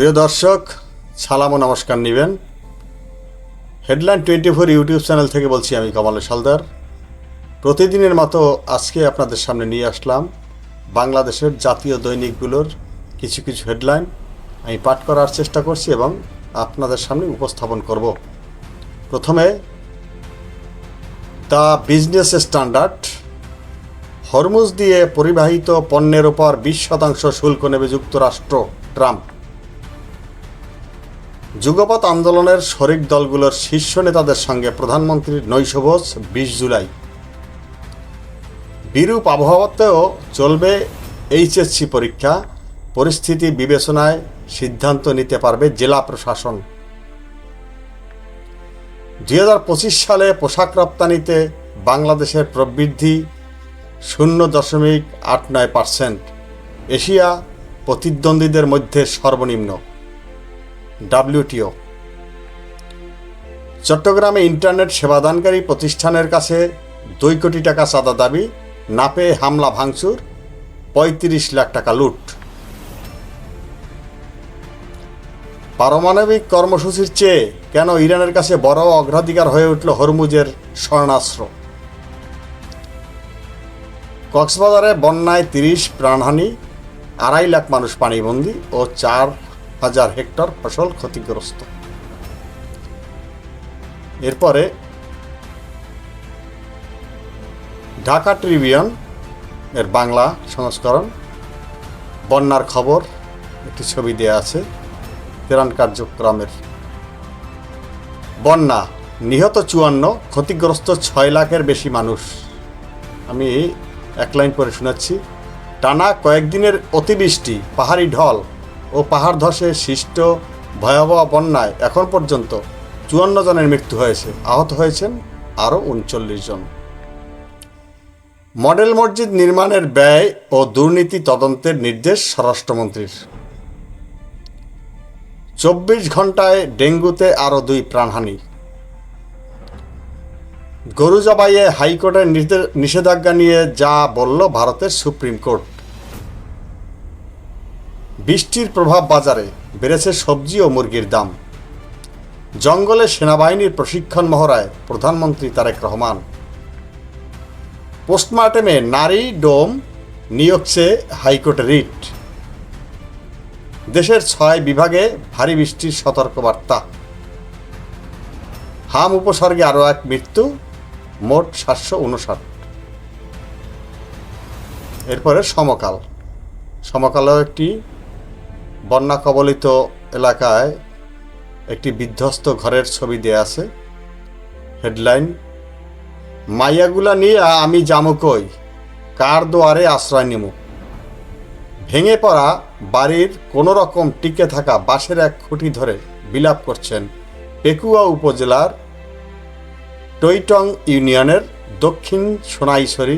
প্রিয় দর্শক, সালাম ও নমস্কার নেবেন। হেডলাইন 24 ইউটিউব চ্যানেল থেকে বলছি আমি কামাল সালদার। প্রতিদিনের মতো আজকে আপনাদের সামনে নিয়ে আসলাম বাংলাদেশের জাতীয় দৈনিকগুলোর কিছু কিছু হেডলাইন আমি পাঠ করার চেষ্টা করছি এবং আপনাদের সামনে উপস্থাপন করব। প্রথমে দ্য বিজনেস স্ট্যান্ডার্ড, হরমুজ দিয়ে পরিবাহিত পণ্যের ওপর 20% শুল্ক নেবে যুক্তরাষ্ট্র, ট্রাম্প। যুগপৎ আন্দোলনের শরিক দলগুলোর শীর্ষ নেতাদের সঙ্গে প্রধানমন্ত্রীর নৈশভোজ 20 জুলাই। বিরূপ আবহাওয়াতেও চলবে এইচএসসি পরীক্ষা, পরিস্থিতি বিবেচনায় সিদ্ধান্ত নিতে পারবে জেলা প্রশাসন। 2025 সালে পোশাক রপ্তানিতে বাংলাদেশের প্রবৃদ্ধি 0.89%, এশিয়া প্রতিদ্বন্দ্বীদের মধ্যে সর্বনিম্ন। WTO, চট্টগ্রামে ইন্টারনেট সেবাদানকারী প্রতিষ্ঠানের কাছে 2 কোটি টাকা চাঁদা দাবি, না পেয়ে হামলা ভাঙচুর, 35 লাখ টাকা লুট। পারমাণবিক কর্মসূচির চেয়ে কেন ইরানের কাছে বড় অগ্রাধিকার হয়ে উঠল হরমুজের শরণাস্ত্র। কক্সবাজারে বন্যায় 30 প্রাণহানি, 2.5 লাখ মানুষ পানিবন্দী ও 4,000 হেক্টর ফসল ক্ষতিগ্রস্ত। এরপরে ঢাকা ট্রিবিউন এর বাংলা সংস্করণ, বন্যার খবর, একটি ছবি দেয়া আছে ত্রাণ কার্যক্রমের। বন্যা, নিহত 54, ক্ষতিগ্রস্ত 6 লাখের বেশি মানুষ। আমি এক লাইন পরে শোনাচ্ছি। টানা কয়েকদিনের অতিবৃষ্টি, পাহাড়ি ঢল ও পাহাড় ধসে সৃষ্ট ভয়াবহ বন্যায় এখন পর্যন্ত 54 জনের মৃত্যু হয়েছে, আহত হয়েছেন আরও 39 জন। মডেল মসজিদ নির্মাণের ব্যয় ও দুর্নীতি তদন্তের নির্দেশ স্বরাষ্ট্রমন্ত্রীর। 24 ঘন্টায় ডেঙ্গুতে আরও 2 প্রাণহানি। গরু জবাইয়ে হাইকোর্টের নিষেধাজ্ঞা নিয়ে যা বলল ভারতের সুপ্রিম কোর্ট। বৃষ্টির প্রভাব বাজারে, বেড়েছে সবজি ও মুরগির দাম। জঙ্গলে সেনাবাহিনীর প্রশিক্ষণ মহড়ায় প্রধানমন্ত্রী তারেক রহমান। পোস্টমর্টেমে নারী ডোম নিয়োগ চেয়ে হাইকোর্টে রিট। দেশের 6 বিভাগে ভারী বৃষ্টির সতর্কবার্তা। হাম উপসর্গে আরও 1 মৃত্যু, মোট 759। এরপরে সমকালেও একটি বন্যা কবলিত এলাকায় একটি বিধ্বস্ত ঘরের ছবি দেয়া আছে। হেডলাইন, মাইয়াগুলা নিয়ে আমি জামু কই, কার দোয়ারে আশ্রয় নিমু। ভেঙে পড়া বাড়ির কোনো রকম টিকে থাকা বাঁশের এক খুঁটি ধরে বিলাপ করছেন পেকুয়া উপজেলার টইটং ইউনিয়নের দক্ষিণ সোনাইছড়ি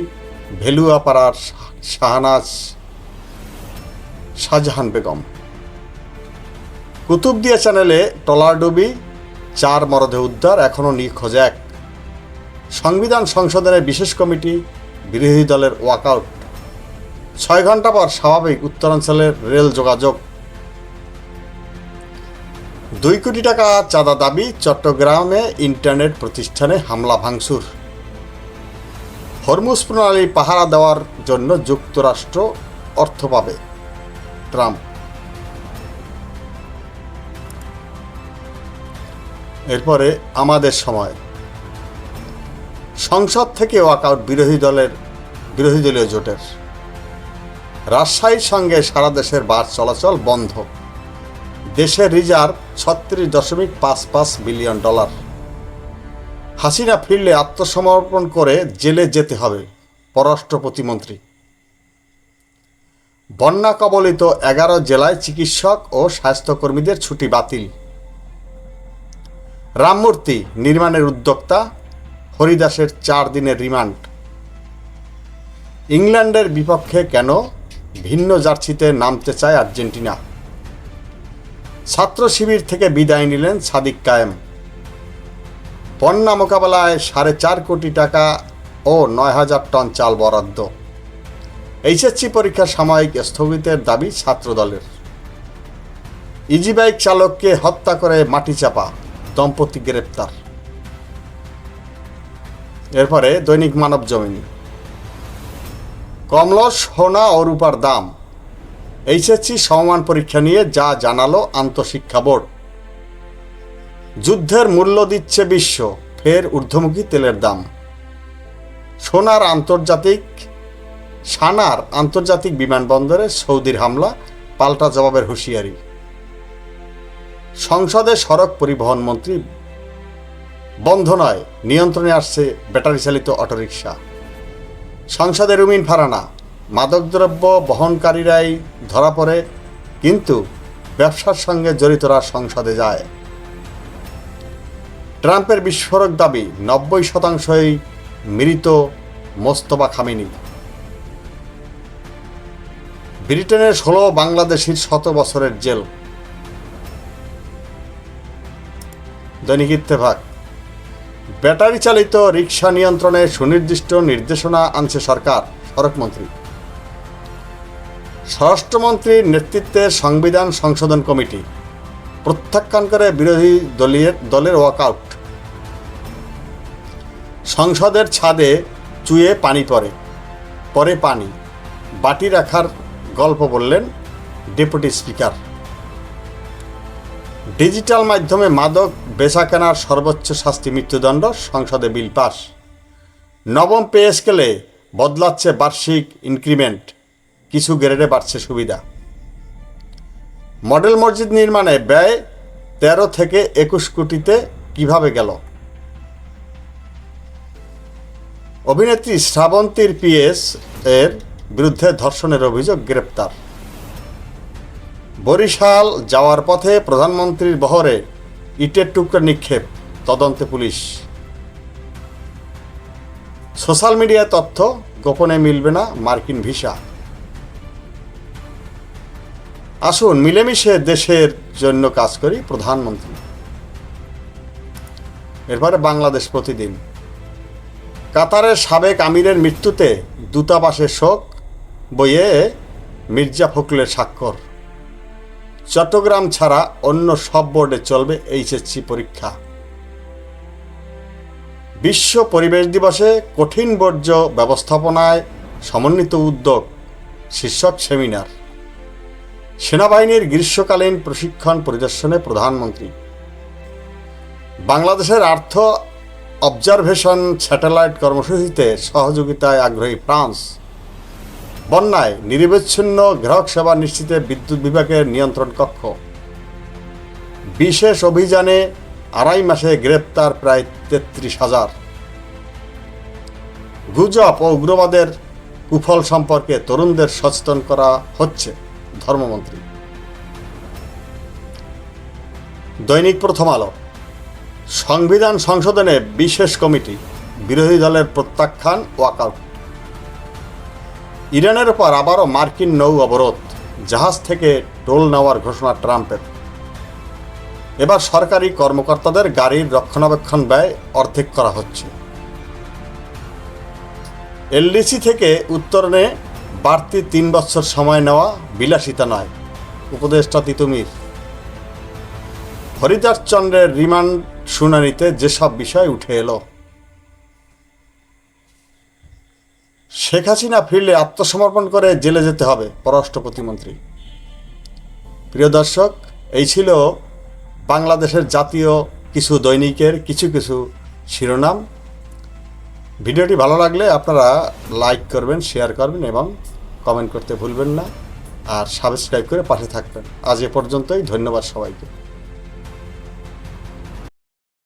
ভেলুয়াপাড়ার শাহজাহান বেগম। কুতুবদিয়া চ্যানেলে ট্রলারডুবি, 4 মরদেহ উদ্ধার, এখনও নিখোঁজ 1। সংবিধান সংশোধনের বিশেষ কমিটি, বিরোধী দলের ওয়াকআউট। 6 ঘন্টা পর স্বাভাবিক উত্তরাঞ্চলের রেল যোগাযোগ। 2 কোটি টাকা চাঁদা দাবি, চট্টগ্রামে ইন্টারনেট প্রতিষ্ঠানে হামলা ভাঙচুর। হরমুজ প্রণালী পাহারা দেওয়ার জন্য যুক্তরাষ্ট্র অর্থ পাবে, ট্রাম্প। এরপরে আমাদের সময়, সংসদ থেকে ওয়াকআউট বিরোধী দলীয় জোটের। রাজশাহীর সঙ্গে সারা দেশের বাস চলাচল বন্ধ। দেশের রিজার্ভ $36.55 বিলিয়ন। হাসিনা ফিরলে আত্মসমর্পণ করে জেলে যেতে হবে, পররাষ্ট্র প্রতিমন্ত্রী। বন্যা কবলিত 11 জেলায় চিকিৎসক ও স্বাস্থ্যকর্মীদের ছুটি বাতিল। রামমূর্তি নির্মাণের উদ্যোক্তা হরিদাসের 4 দিনের রিমান্ড। ইংল্যান্ডের বিপক্ষে কেন ভিন্ন জার্সিতে নামতে চায় আর্জেন্টিনা। ছাত্র শিবির থেকে বিদায় নিলেন সাদিক কায়েম। বন্যা মোকাবেলায় 4.5 কোটি টাকা ও 9,000 টন চাল বরাদ্দ। এইচএসসি পরীক্ষা সাময়িক স্থগিতের দাবি ছাত্রদলের। ইজি বাইক চালককে হত্যা করে মাটি চাপা, দম্পতি গ্রেপ্তার। এরপরে দৈনিক মানব জমিন, কমল সোনা ও রূপার দাম, এইচএসসি সমমান পরীক্ষা নিয়ে যা জানালো আন্তঃশিক্ষা বোর্ড। যুদ্ধের মূল্য দিচ্ছে বিশ্ব, ফের ঊর্ধ্বমুখী তেলের দাম। সানার আন্তর্জাতিক বিমানবন্দরে সৌদির হামলা, পাল্টা জবাবের হুঁশিয়ারি। সংসদে সড়ক পরিবহন মন্ত্রী, বন্ধ নয়, নিয়ন্ত্রণে আসছে ব্যাটারি চালিত অটোরিকশা। সংসদে রুমিন ফারানা, মাদকদ্রব্য বহনকারীরাই ধরা পড়ে, কিন্তু ব্যবসার সঙ্গে জড়িতরা সংসদে যায়। ট্রাম্পের বিস্ফোরক দাবি, 90%ই মৃত মোস্তফা খামেনি। ব্রিটেনের 16 বাংলাদেশির 100 বছরের জেল। দৈনিক ইত্তেফাক, ব্যাটারি চালিত রিকশা নিয়ন্ত্রণে সুনির্দিষ্ট নির্দেশনা আনছে সরকার, সড়কমন্ত্রী। স্বরাষ্ট্রমন্ত্রীর নেতৃত্বে সংবিধান সংশোধন কমিটি, প্রত্যাখ্যান করে বিরোধী দলের ওয়াকআউট। সংসদের ছাদে চুয়ে পানি পরে পানি, বাটি রাখার গল্প বললেন ডেপুটি স্পিকার। ডিজিটাল মাধ্যমে মাদক বেচাকেনার সর্বোচ্চ শাস্তি মৃত্যুদণ্ড, সংসদে বিল পাস। নবম পে স্কেলে বদলাচ্ছে বার্ষিক ইনক্রিমেন্ট, কিছু গ্রেডে বাড়ছে সুবিধা। মডেল মসজিদ নির্মাণে ব্যয় 13 থেকে 21 কোটিতে কিভাবে গেল? অভিনেত্রী শ্রাবন্তীর পিএস এর বিরুদ্ধে ধর্ষণের অভিযোগ, গ্রেপ্তার। বরিশাল যাওয়ার পথে প্রধানমন্ত্রীর বহরে ইটের টুকরা নিক্ষেপ, তদন্তে পুলিশ। সোশ্যাল মিডিয়ায় তথ্য, গোপনে মিলবে না মার্কিন ভিসা। আসুন মিলেমিশে দেশের জন্য কাজ করি, প্রধানমন্ত্রী। এরপরে বাংলাদেশ প্রতিদিন, কাতারের সাবেক আমিরের মৃত্যুতে দূতাবাসের শোক, বইয়ে মির্জা ফখরুলের স্বাক্ষর। চট্টগ্রাম ছাড়া অন্য সব বোর্ডে চলবে এইচএসসি পরীক্ষা। বিশ্ব পরিবেশ দিবসে কঠিন বর্জ্য ব্যবস্থাপনায় সমন্বিত উদ্যোগ শীর্ষক সেমিনার। সেনাবাহিনীর গ্রীষ্মকালীন প্রশিক্ষণ পরিদর্শনে প্রধানমন্ত্রী। বাংলাদেশের আর্থ অবজারভেশন স্যাটেলাইট কর্মসূচিতে সহযোগিতায় আগ্রহী ফ্রান্স। বন্যায় নিরবচ্ছিন্ন গ্রাহক সেবা নিশ্চিতে বিদ্যুৎ বিভাগের নিয়ন্ত্রণ কক্ষ। বিশেষ অভিযানে 2.5 মাসে গ্রেপ্তার প্রায় 33,000। গুজব ও উগ্রবাদের কুফল সম্পর্কে তরুণদের সচেতন করা হচ্ছে, ধর্মমন্ত্রী। দৈনিক প্রথম আলো, সংবিধান সংশোধনে বিশেষ কমিটি, বিরোধী দলের প্রত্যাখ্যান, ওয়াকআউট। ইরানের উপর আবারও মার্কিন নৌ অবরোধ, জাহাজ থেকে টোল নেওয়ার ঘোষণা ট্রাম্পের। এবার সরকারি কর্মকর্তাদের গাড়ির রক্ষণাবেক্ষণ ব্যয় অর্ধেক করা হচ্ছে। এলডিসি থেকে উত্তরণে বাড়তি 3 বছর সময় নেওয়া বিলাসিতা নয়, উপদেষ্টা তিতুমির। হরিদাস চন্দ্রের রিমান্ড শুনানিতে যেসব বিষয় উঠে এলো। শেখ হাসিনা ফিরলে আত্মসমর্পণ করে জেলে যেতে হবে, পররাষ্ট্র প্রতিমন্ত্রী। প্রিয় দর্শক, এই ছিল বাংলাদেশের জাতীয় কিছু দৈনিকের কিছু শিরোনাম। ভিডিওটি ভালো লাগলে আপনারা লাইক করবেন, শেয়ার করবেন এবং কমেন্ট করতে ভুলবেন না। আর সাবস্ক্রাইব করে পাশে থাকবেন। আজ এ পর্যন্তই, ধন্যবাদ সবাইকে।